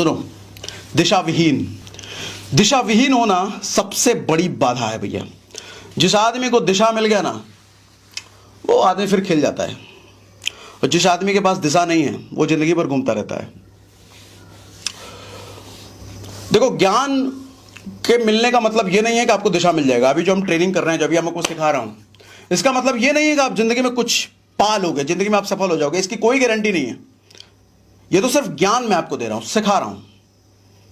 सुनो, दिशा विहीन होना सबसे बड़ी बाधा है भैया। जिस आदमी को दिशा मिल गया ना, वो आदमी फिर खिल जाता है, और जिस आदमी के पास दिशा नहीं है वो जिंदगी भर घूमता रहता है। देखो, ज्ञान के मिलने का मतलब ये नहीं है कि आपको दिशा मिल जाएगा। अभी जो हम ट्रेनिंग कर रहे हैं, जो अभी हम आपको सिखा रहा हूं, इसका मतलब ये नहीं है कि आप जिंदगी में कुछ पा लोगे, जिंदगी में आप सफल हो जाओगे, इसकी कोई गारंटी नहीं है। ये तो सिर्फ ज्ञान मैं आपको दे रहा हूं, सिखा रहा हूं।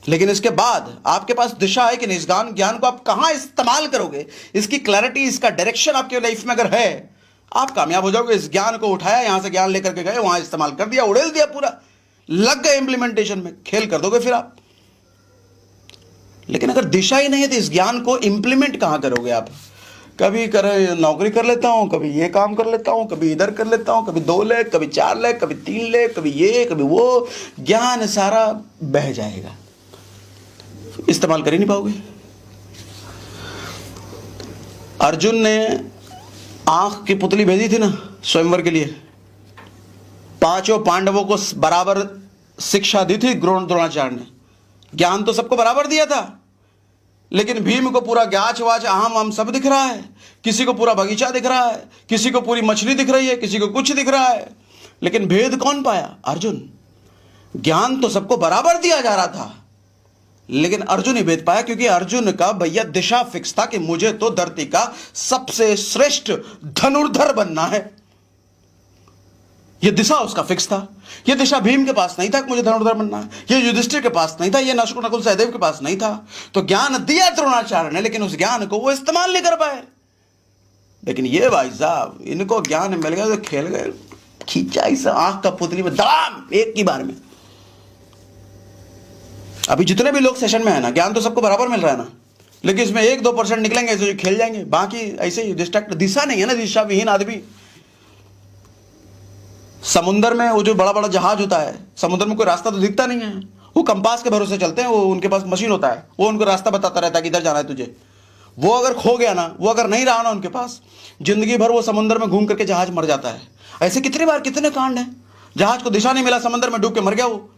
लेकिन इसके बाद आपके पास दिशा है कि नहीं, इस ज्ञान को आप कहां इस्तेमाल करोगे, इसकी क्लैरिटी, इसका डायरेक्शन आपके लाइफ में अगर है, आप कामयाब हो जाओगे। इस ज्ञान को उठाया, यहां से ज्ञान लेकर के गए, वहां इस्तेमाल कर दिया, उड़ेल दिया, पूरा लग गए इंप्लीमेंटेशन में, खेल कर दोगे फिर आप। लेकिन अगर दिशा ही नहीं है तो इस ज्ञान को इंप्लीमेंट कहां करोगे आप? कभी करे नौकरी कर लेता हूं, कभी ये काम कर लेता हूं, कभी इधर कर लेता हूं, कभी 2 लाख, कभी 4 लाख, कभी 3 लाख, कभी ये कभी वो, ज्ञान सारा बह जाएगा, इस्तेमाल कर ही नहीं पाओगे। अर्जुन ने आंख की पुतली भेजी थी ना स्वयंवर के लिए, 5 पांडवों को बराबर शिक्षा दी थी द्रोणाचार्य ने, ज्ञान तो सबको बराबर दिया था। लेकिन भीम को पूरा गाछ वाच आम सब दिख रहा है, किसी को पूरा बगीचा दिख रहा है, किसी को पूरी मछली दिख रही है, किसी को कुछ दिख रहा है। लेकिन भेद कौन पाया? अर्जुन। ज्ञान तो सबको बराबर दिया जा रहा था, लेकिन अर्जुन ही भेद पाया, क्योंकि अर्जुन का भैया दिशा फिक्स था कि मुझे तो धरती का सबसे श्रेष्ठ धनुर्धर बनना है। यह दिशा उसका फिक्स था। यह दिशा भीम के पास नहीं था कि मुझे धनुर्धर बनना है, यह युधिष्ठिर के पास नहीं था, यह नकुल सहदेव के पास नहीं था। तो ज्ञान दिया द्रोणाचार्य ने, लेकिन उस ज्ञान को वो इस्तेमाल नहीं कर पाए। लेकिन ये भाई साहब, इनको ज्ञान मिल गया तो खेल गए, खींचा इस आंख का पुतली में धड़ाम, एक की बार में। अभी जितने भी लोग सेशन में है ना, ज्ञान तो सबको बराबर मिल रहा है ना, लेकिन इसमें 1-2% निकलेंगे जो खेल जाएंगे, बाकी ऐसे ही डिस्ट्रैक्ट। दिशा नहीं है ना, दिशा विहीन आदमी। समुद्र में वो जो बड़ा बड़ा जहाज होता है, समुद्र में कोई रास्ता तो दिखता नहीं है, वो कंपास के भरोसे चलते हैं, वो उनके पास मशीन होता है, वो उनको रास्ता बताता रहता है कि इधर जाना है तुझे। वो अगर खो गया ना, वो अगर नहीं रहा ना उनके पास, जिंदगी भर वो समुद्र में घूम करके जहाज मर जाता है। ऐसे कितनी बार कितने कांड हैं, जहाज को दिशा नहीं मिला, समुद्र में डूब के मर गया वो।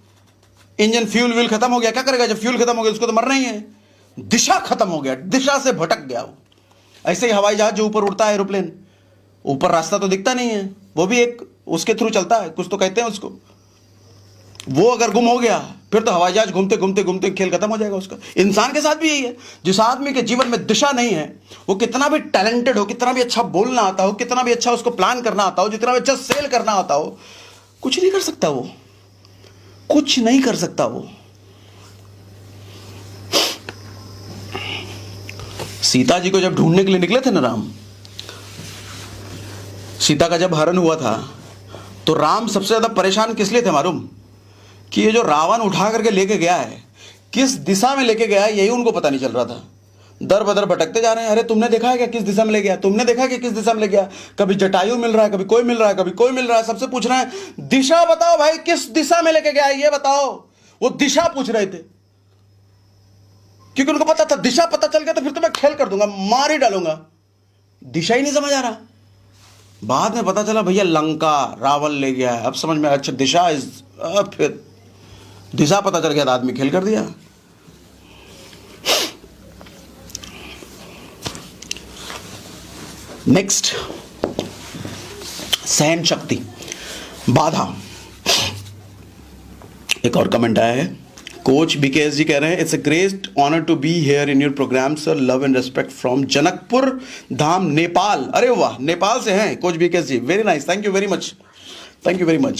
इंजन फ्यूल खत्म हो गया, क्या करेगा जब फ्यूल खत्म हो गया? उसको तो मरना ही है। दिशा खत्म हो गया, दिशा से भटक गया वो। ऐसे ही हवाई जहाज जो ऊपर उड़ता है, एरोप्लेन, ऊपर रास्ता तो दिखता नहीं है, वो भी एक उसके थ्रू चलता है, कुछ तो कहते हैं उसको। वो अगर गुम हो गया, फिर तो हवाई जहाज घूमते घूमते घूमते खेल खत्म हो जाएगा उसका। इंसान के साथ भी यही है। जिस आदमी के जीवन में दिशा नहीं है, वो कितना भी टैलेंटेड हो, कितना भी अच्छा बोलना आता हो, कितना भी अच्छा उसको प्लान करना आता हो, जितना भी अच्छा सेल करना आता हो, कुछ नहीं कर सकता वो, कुछ नहीं कर सकता वो। सीता जी को जब ढूंढने के लिए निकले थे ना राम, सीता का जब हरण हुआ था, तो राम सबसे ज्यादा परेशान किस लिए थे मालूम? कि ये जो रावण उठा करके लेके गया है, किस दिशा में लेके गया है, यही उनको पता नहीं चल रहा था। दर बदर भटकते जा रहे हैं। अरे तुमने देखा है क्या किस दिशा में ले गया? तुमने देखा है कि किस दिशा में ले गया? कभी जटायु मिल रहा है, कभी कोई मिल रहा है, कभी कोई मिल रहा है, सबसे पूछ रहे हैं दिशा बताओ भाई, किस दिशा में लेके गया है ये बताओ। वो दिशा पूछ रहे थे, क्योंकि उनको पता था दिशा पता चल गया तो फिर तो मैं खेल कर दूंगा, मार ही डालूंगा। दिशा ही नहीं समझ आ रहा। बाद में पता चला भैया लंका रावण ले गया है। अब समझ में, अच्छा दिशा फिर दिशा पता चल गया तो आदमी खेल कर दिया। नेक्स्ट, सहन शक्ति, बाधा। एक और कमेंट आया है, कोच बीकेएस जी कह रहे हैं, it's a great honour to be here in your programme sir, love and respect from Janakpur Dham Nepal. अरे वाह, नेपाल से हैं coach BKS ji, very nice, thank you very much, thank you very much.